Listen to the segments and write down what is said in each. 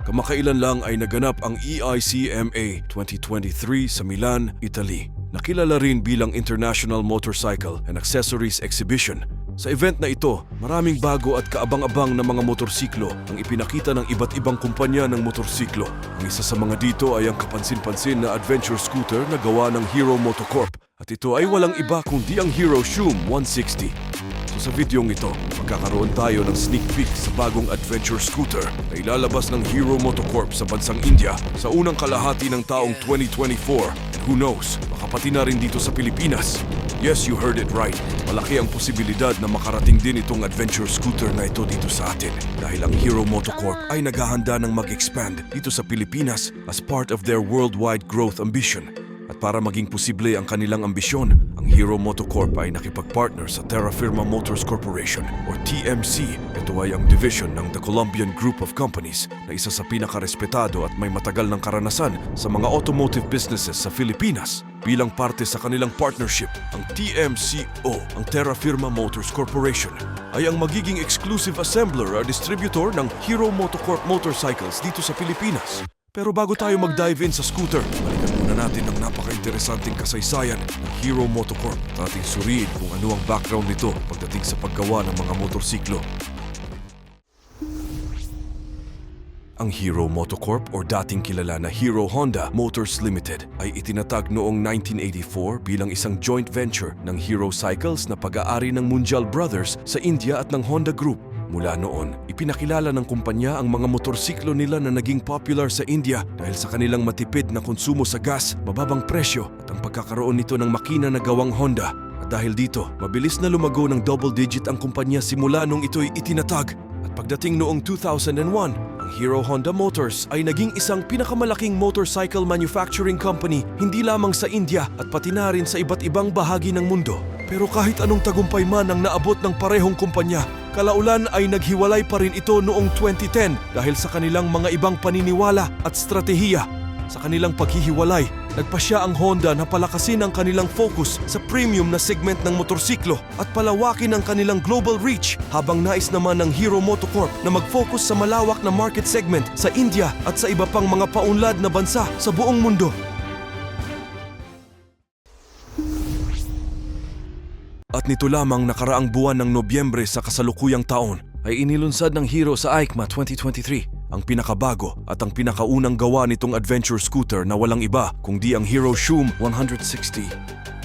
Kamakailan lang ay naganap ang EICMA 2023 sa Milan, Italy. Nakilala rin bilang International Motorcycle and Accessories Exhibition. Sa event na ito, maraming bago at kaabang-abang na mga motorsiklo ang ipinakita ng iba't ibang kumpanya ng motorsiklo. Ang isa sa mga dito ay ang kapansin-pansin na adventure scooter na gawa ng Motocorp. At ito ay walang iba kundi ang Xoom 160. So sa videong ito, magkakaroon tayo ng sneak peek sa bagong adventure scooter na ilalabas ng Motocorp sa bansang India sa unang kalahati ng taong 2024. And who knows, baka pati na rin dito sa Pilipinas. Yes, you heard it right. Malaki ang posibilidad na makarating din itong adventure scooter na ito dito sa atin dahil ang Motocorp ay naghahanda ng mag-expand dito sa Pilipinas as part of their worldwide growth ambition. At para maging posible ang kanilang ambisyon, ang Motocorp ay nakipag-partner sa Terra Motors Corporation or TMC. Ito ay ang division ng the Colombian Group of Companies na isa sa pinakarespetado at may matagal ng karanasan sa mga automotive businesses sa Pilipinas. Bilang parte sa kanilang partnership, ang TMCO, ang Terra Motors Corporation, ay ang magiging exclusive assembler or distributor ng Motocorp motorcycles dito sa Pilipinas. Pero bago tayo mag-dive in sa scooter, balikan muna natin ang napaka-interesanting kasaysayan ng Motocorp at ating suriin kung ano ang background nito pagdating sa paggawa ng mga motorsiklo. Ang Motocorp o dating kilala na Honda Motors Limited ay itinatag noong 1984 bilang isang joint venture ng Hero Cycles na pag-aari ng Munjal Brothers sa India at ng Honda Group. Mula noon, ipinakilala ng kumpanya ang mga motorsiklo nila na naging popular sa India dahil sa kanilang matipid na konsumo sa gas, mababang presyo at ang pagkakaroon nito ng makina na gawang Honda. At dahil dito, mabilis na lumago ng double digit ang kumpanya simula nung ito'y itinatag. At pagdating noong 2001, ang Honda Motors ay naging isang pinakamalaking motorcycle manufacturing company hindi lamang sa India at pati na rin sa iba't ibang bahagi ng mundo. Pero kahit anong tagumpay man ang naabot ng parehong kumpanya, kalaulan ay naghiwalay pa rin ito noong 2010 dahil sa kanilang mga ibang paniniwala at stratehiya. Sa kanilang paghihiwalay, nagpasya ang Honda na palakasin ang kanilang focus sa premium na segment ng motorsiklo at palawakin ang kanilang global reach habang nais naman ng Motocorp na mag-focus sa malawak na market segment sa India at sa iba pang mga paunlad na bansa sa buong mundo. At nito lamang nakaraang buwan ng Nobyembre sa kasalukuyang taon ay inilunsad ng Hero sa EICMA 2023 ang pinakabago at ang pinakaunang gawa nitong adventure scooter na walang iba kundi ang Xoom 160.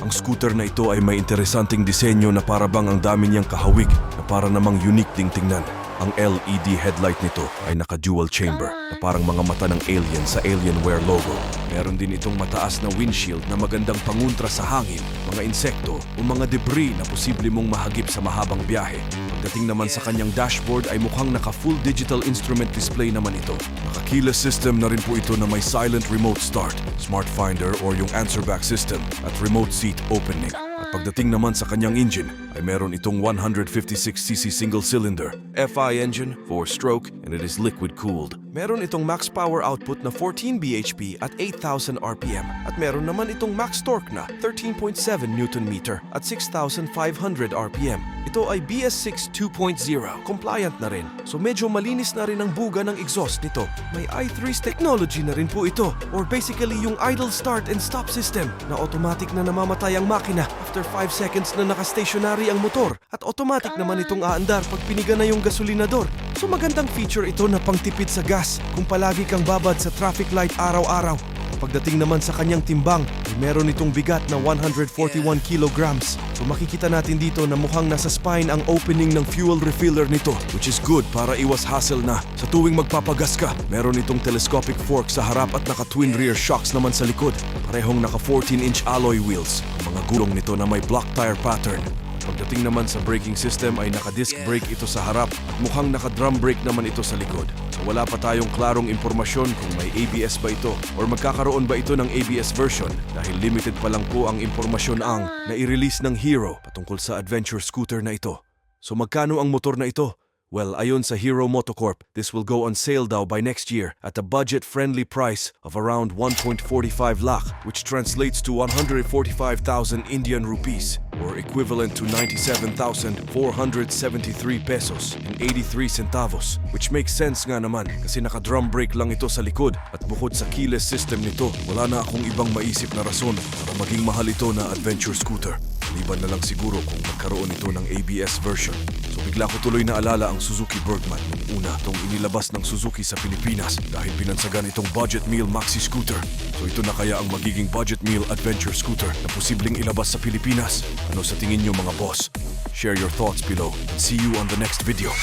Ang scooter na ito ay may interesanting disenyo na parabang ang dami niyang kahawig na para namang unique ding tingnan. Ang LED headlight nito ay naka-dual chamber na parang mga mata ng alien sa Alienware logo. Meron din itong mataas na windshield na magandang panguntra sa hangin, mga insekto o mga debris na posible mong mahagip sa mahabang biyahe. Pagdating naman sa kanyang dashboard ay mukhang naka-full digital instrument display naman ito. Naka-keyless system na rin po ito na may silent remote start, smart finder or yung answer back system at remote seat opening. At pagdating naman sa kanyang engine ay meron itong 156cc single-cylinder FI engine, 4-stroke, and it is liquid-cooled. Meron itong max power output na 14 bhp at 8,000 rpm at meron naman itong max torque na 13.7 Nm at 6,500 rpm. Ito ay BS6 2.0, compliant na rin. So medyo malinis na rin ang buga ng exhaust nito. May i3's technology na rin po ito or basically yung idle start and stop system na automatic na namamatay ang makina after 5 seconds na naka-stationary ang motor at automatic naman itong aandar pag piniga na yung gasolinador. So magandang feature ito na pangtipid sa gas kung palagi kang babad sa traffic light araw-araw. Pagdating naman sa kanyang timbang, ay meron itong bigat na 141 kilograms. So makikita natin dito na mukhang nasa spine ang opening ng fuel refiller nito, which is good para iwas hassle na. Sa tuwing magpapagas ka, meron itong telescopic fork sa harap at naka-twin rear shocks naman sa likod. Parehong naka 14-inch alloy wheels. Ang mga gulong nito na may block tire pattern. Pagdating naman sa braking system ay naka-disc brake ito sa harap at mukhang naka-drum brake naman ito sa likod. So wala pa tayong klarong impormasyon kung may ABS ba ito or magkakaroon ba ito ng ABS version dahil limited pa lang po ang impormasyon ang na i-release ng Hero patungkol sa adventure scooter na ito. So magkano ang motor na ito? Well, ayon sa Hero Motocorp, this will go on sale daw by next year at a budget-friendly price of around 1.45 lakh, which translates to 145,000 Indian rupees, or equivalent to 97,473 pesos and 83 centavos, which makes sense nga naman kasi naka-drum brake lang ito sa likod at bukod sa keyless system nito, wala na akong ibang maisip na rason para maging mahal ito na adventure scooter. Liban na lang siguro kung magkaroon ito ng ABS version. So bigla ko tuloy naalala ang Suzuki Bergman nung una itong inilabas ng Suzuki sa Pilipinas dahil binansagan itong budget meal maxi scooter. So ito na kaya ang magiging budget meal adventure scooter na posibleng ilabas sa Pilipinas? Ano sa tingin nyo mga boss? Share your thoughts below and see you on the next video.